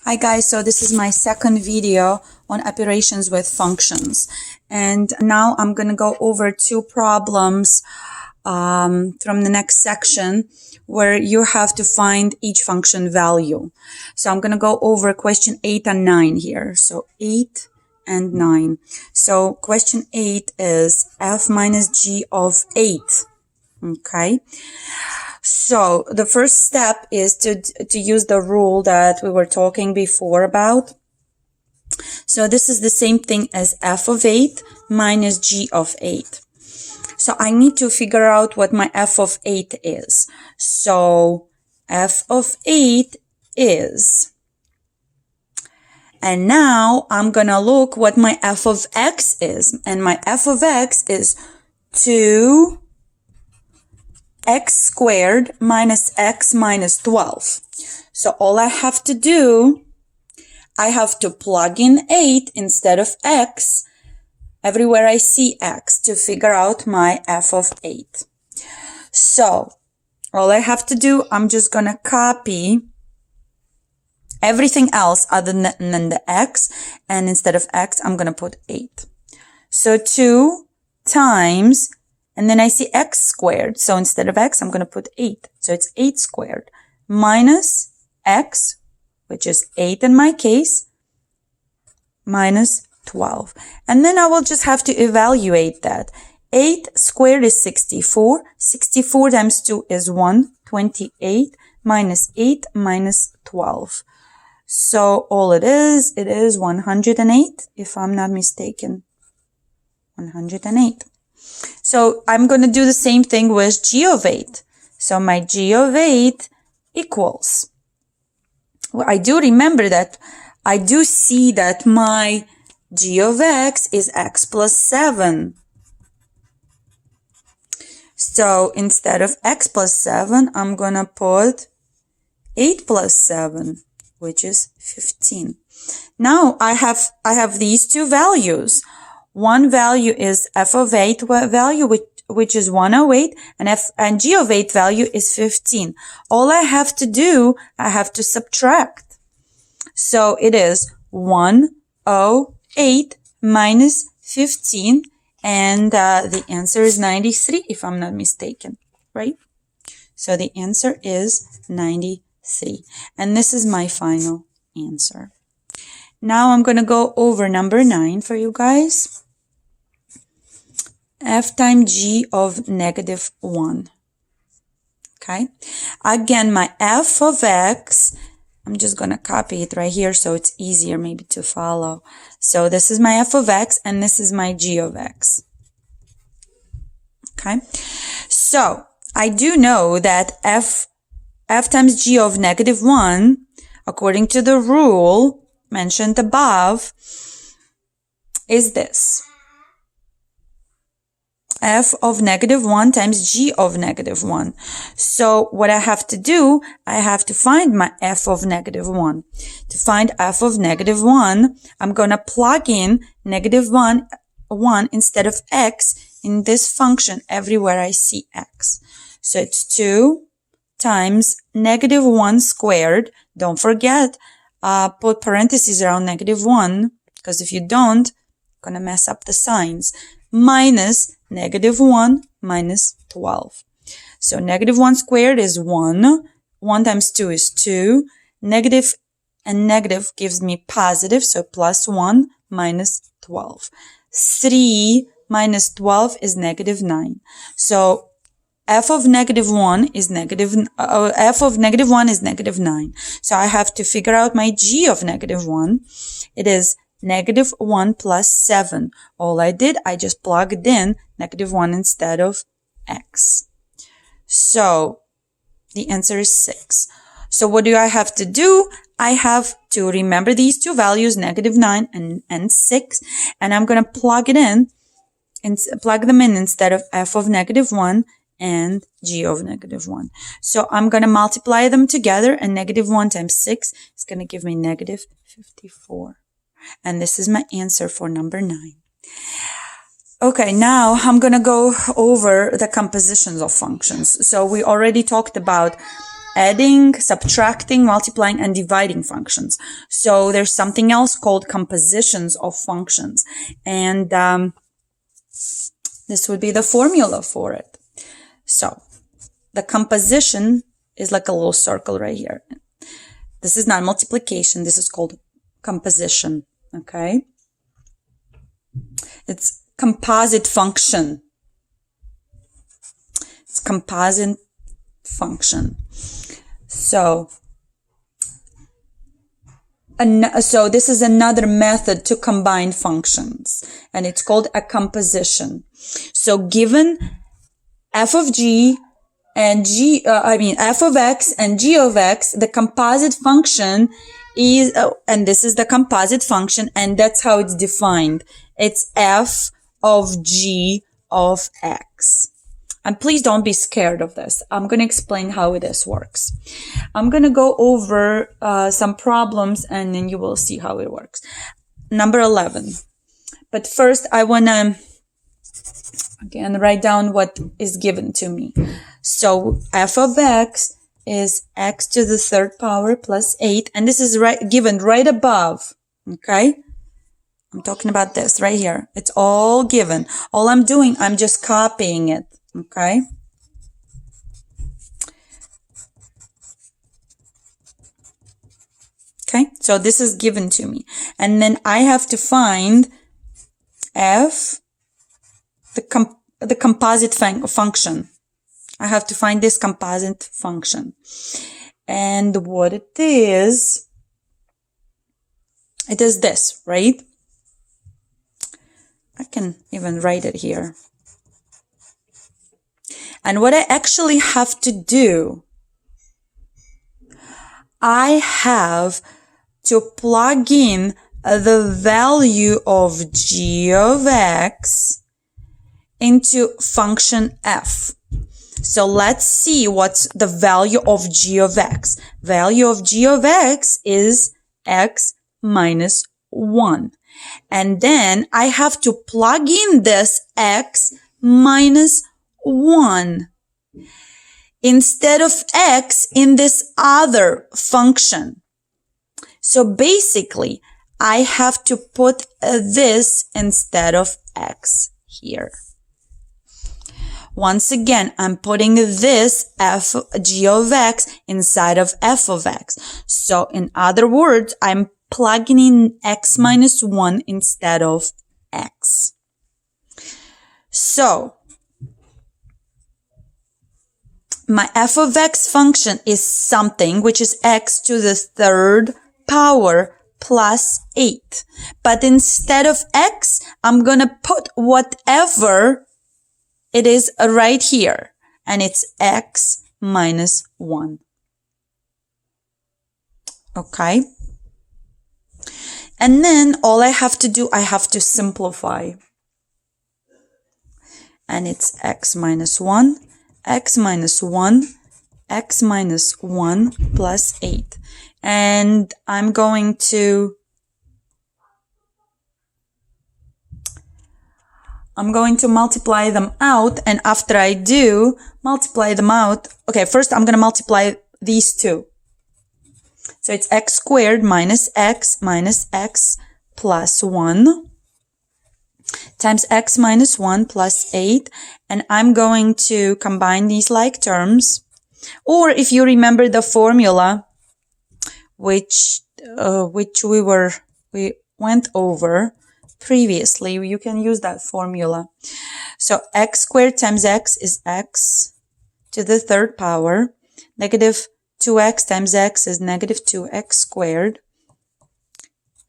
Hi guys, so this is my second video on operations with functions, and now I'm going to go over two problems from the next section where you have to find each function value. So I'm going to go over question 8 and 9 here. So 8 and 9. So question 8 is f minus g of 8. Okay. So the first step is to use the rule that we were talking before about. So this is the same thing as f of 8 minus g of 8. So I need to figure out what my f of 8 is. So f of 8 is, and now I'm gonna look what my f of x is, and my f of x is 2 x squared minus x minus 12. So all I have to do, I have to plug in 8 instead of x everywhere I see x to figure out my f of 8. So all I have to do, I'm just gonna copy everything else other than the x, and instead of x, I'm gonna put 8. So 2 times, and then I see x squared. So instead of x, I'm going to put 8. So it's 8 squared minus x, which is 8 in my case, minus 12. And then I will just have to evaluate that. 8 squared is 64. 64 times 2 is 128 minus 8 minus 12. So all it is 108, if I'm not mistaken. 108. So I'm going to do the same thing with g of 8. So my g of 8 equals, well, I do remember that I do see that my g of x is x plus 7. So instead of x plus 7, I'm going to put 8 plus 7, which is 15. Now I have these two values. One value is f of 8 value, which is 108, and g of 8 value is 15. All I have to do, I have to subtract. So it is 108 minus 15, and the answer is 93, if I'm not mistaken, right? So the answer is 93, and this is my final answer. Now I'm going to go over number 9 for you guys. F times g of negative 1. Okay. Again, my f of x, I'm just going to copy it right here so it's easier maybe to follow. So this is my f of x and this is my g of x. Okay. So I do know that f times g of negative 1, according to the rule mentioned above, is this. F of negative 1 times g of negative 1. So what I have to do, I have to find my f of negative 1. To find f of negative 1, I'm going to plug in negative 1 instead of x in this function everywhere I see x. So it's 2 times negative 1 squared. Don't forget, put parentheses around negative 1, because if you don't, you're going to mess up the signs. Minus negative 1 minus 12. So negative 1 squared is 1. 1 times 2 is 2. Negative and negative gives me positive, so plus 1 minus 12. 3 minus 12 is negative 9. So f of negative 1 is f of negative 1 is negative 9. So I have to figure out my g of negative 1. It is negative 1 plus 7. All I did, I just plugged in negative 1 instead of x. So the answer is 6. So what do I have to do? I have to remember these two values, negative 9 and 6, and I'm going to plug them in instead of f of negative 1 and g of negative 1. So I'm going to multiply them together, and negative 1 times 6 is going to give me negative 54. And this is my answer for number 9. Okay, now I'm going to go over the compositions of functions. So we already talked about adding, subtracting, multiplying, and dividing functions. So there's something else called compositions of functions. And this would be the formula for it. So the composition is like a little circle right here. This is not multiplication. This is called composition. Okay. It's composite function. It's composite function. So this is another method to combine functions, and it's called a composition. So given f of g and f of x and g of x, the composite function is, and this is the composite function, and that's how it's defined. It's f of g of x. And please don't be scared of this. I'm going to explain how this works. I'm going to go over some problems, and then you will see how it works. Number 11. But first, I want to, again, write down what is given to me. So f of x is x to the third power plus 8. And this is given right above. Okay? I'm talking about this right here. It's all given. All I'm doing, I'm just copying it. Okay. Okay. So this is given to me. And then I have to find f, the composite function. I have to find this composite function. And what it is this, right? I can even write it here. And what I actually have to do, I have to plug in the value of g of x into function f. So let's see what's the value of g of x. Value of g of x is x minus 1. And then I have to plug in this x minus 1 instead of x in this other function. So basically, I have to put this instead of x here. Once again, I'm putting this g of x inside of f of x. So in other words, I'm plugging in x minus 1 instead of x. So my f of x function is something which is x to the third power plus 8. But instead of x, I'm going to put whatever it is right here. And it's x minus 1. Okay. And then all I have to do, I have to simplify. And it's x minus 1. X minus 1, x minus 1 plus 8. And I'm going to multiply them out. And after I do multiply them out, okay, first I'm going to multiply these two. So it's x squared minus x plus 1 times x minus 1 plus 8. And I'm going to combine these like terms. Or if you remember the formula, which we went over previously, you can use that formula. So x squared times x is x to the third power. Negative 2x times x is negative 2x squared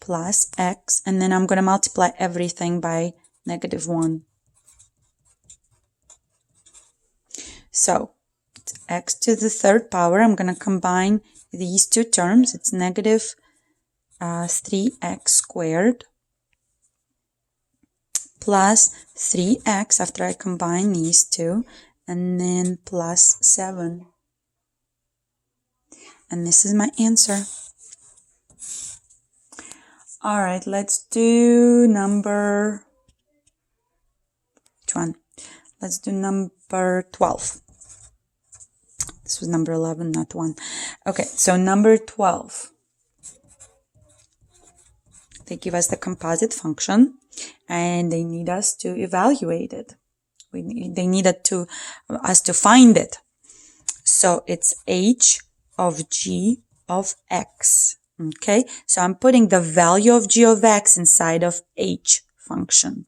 plus x. And then I'm going to multiply everything by negative 1. So it's x to the third power. I'm going to combine these two terms. It's negative 3x squared plus 3x after I combine these two, and then plus 7. And this is my answer. All right, let's do number, which one? Let's do number 12. This was number 11, not 1. Okay, so number 12. They give us the composite function, and they need us to evaluate it. They needed us to find it. So it's h of g of x. Okay, so I'm putting the value of g of x inside of h function.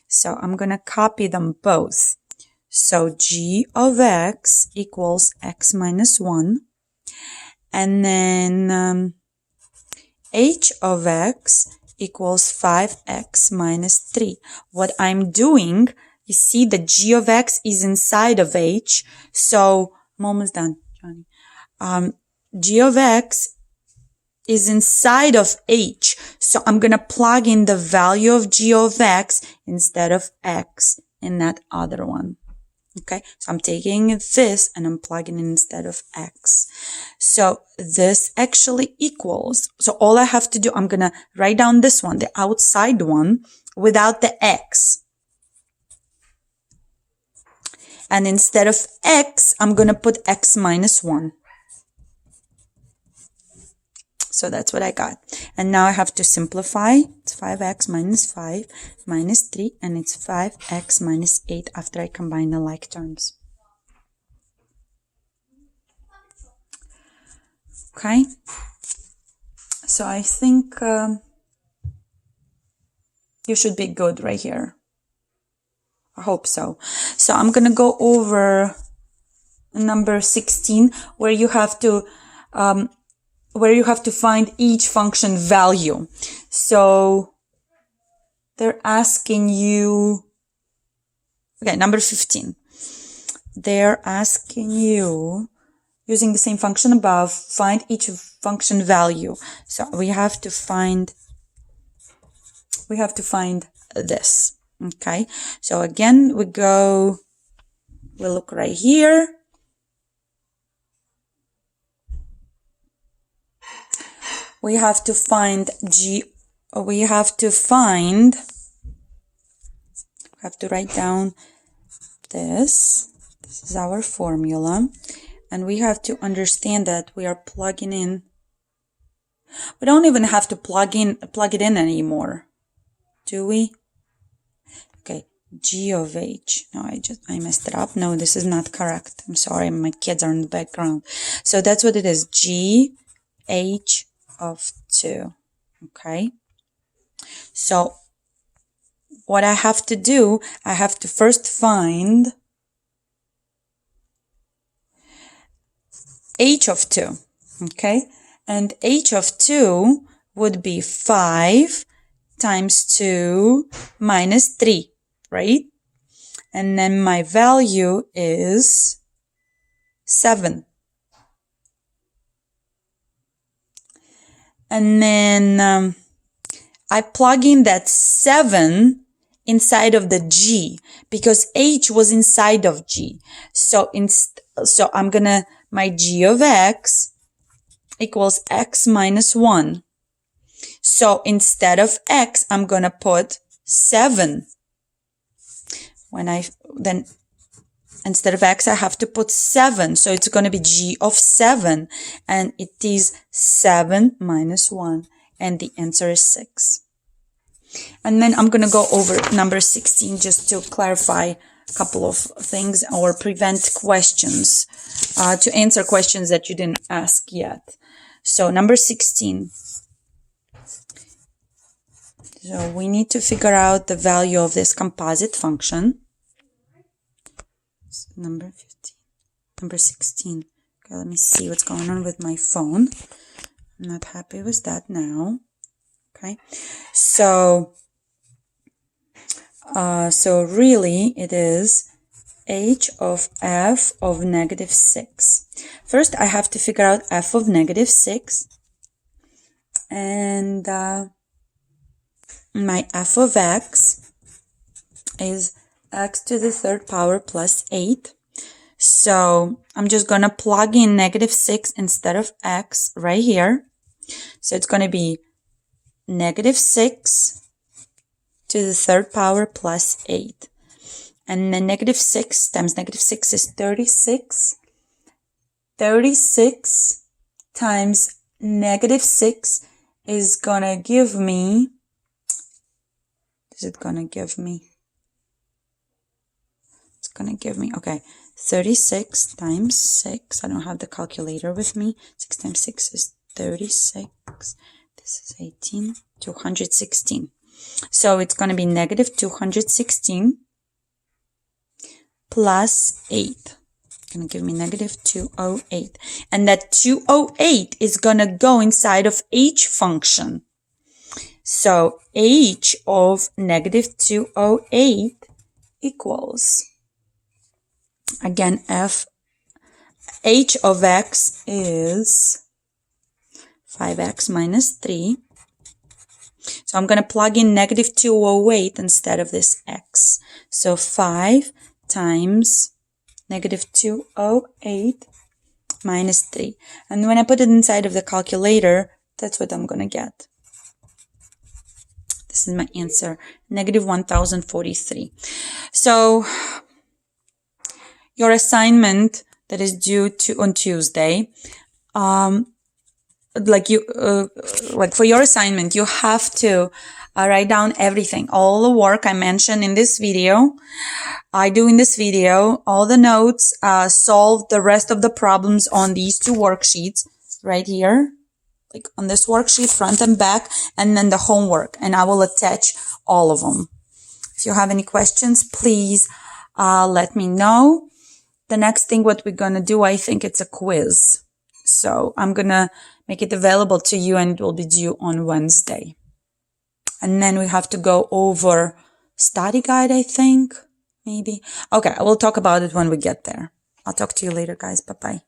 So I'm going to copy them both. So g of x equals x minus 1. And then h of x equals 5x minus 3. What I'm doing, you see the g of x is inside of h. So I'm almost done, Johnny. G of x is inside of h. So I'm going to plug in the value of g of x instead of x in that other one. Okay, so I'm taking this and I'm plugging in instead of x. So this actually equals, so all I have to do, I'm going to write down this one, the outside one, without the x. And instead of x, I'm going to put x minus 1. So that's what I got. And now I have to simplify. It's 5x minus 5 minus 3, and it's 5x minus 8 after I combine the like terms. Okay. So I think you should be good right here. I hope so. So I'm going to go over number 16, where you have to find each function value. So they're asking you, okay, number 15. They're asking you, using the same function above, find each function value. So we have to find this. Okay. So again, we look right here. We have to write down this. This is our formula. And we have to understand that we are plugging in. We don't even have to plug it in anymore. Do we? Okay. G of h. No, I messed it up. No, this is not correct. I'm sorry. My kids are in the background. So that's what it is. G, h, of 2. Okay, so what I have to do, I have to first find h of 2. Okay, and h of 2 would be 5 times 2 minus 3, right? And then my value is 7. And then I plug in that 7 inside of the g, because h was inside of g. So I'm gonna, my g of x equals x minus 1. So instead of x, I'm gonna put 7. Instead of x, I have to put 7. So it's going to be g of 7. And it is 7 minus 1. And the answer is 6. And then I'm going to go over number 16 just to clarify a couple of things or prevent questions, to answer questions that you didn't ask yet. So number 16. So we need to figure out the value of this composite function. Number 16. Okay, let me see what's going on with my phone. I'm not happy with that now. Okay, so really it is h of f of negative 6. First, I have to figure out f of negative 6. And my f of x is x to the third power plus 8. So I'm just going to plug in negative 6 instead of x right here. So it's going to be negative 6 to the third power plus 8. And then negative 6 times negative 6 is 36. 36 times negative 6 is gonna give me, is it gonna give me? It's gonna give me, okay, 36 times 6. I don't have the calculator with me. 6 times 6 is 36. This is 18, 216. So it's gonna be negative 216 plus 8. Gonna give me negative 208. And that 208 is gonna go inside of h function. So h of negative 208 equals, again, h of x is 5x minus 3. So I'm going to plug in negative 208 instead of this x. So 5 times negative 208 minus 3. And when I put it inside of the calculator, that's what I'm going to get. This is my answer, negative 1043. So your assignment that is due on Tuesday, like for your assignment, you have to write down everything, all the work I mentioned in this video. I do in this video, all the notes, solve the rest of the problems on these two worksheets right here, like on this worksheet, front and back, and then the homework, and I will attach all of them. If you have any questions, please let me know. The next thing what we're gonna do, I think it's a quiz. So I'm gonna make it available to you, and it will be due on Wednesday. And then we have to go over study guide, I think, maybe. Okay, I will talk about it when we get there. I'll talk to you later, guys. Bye-bye.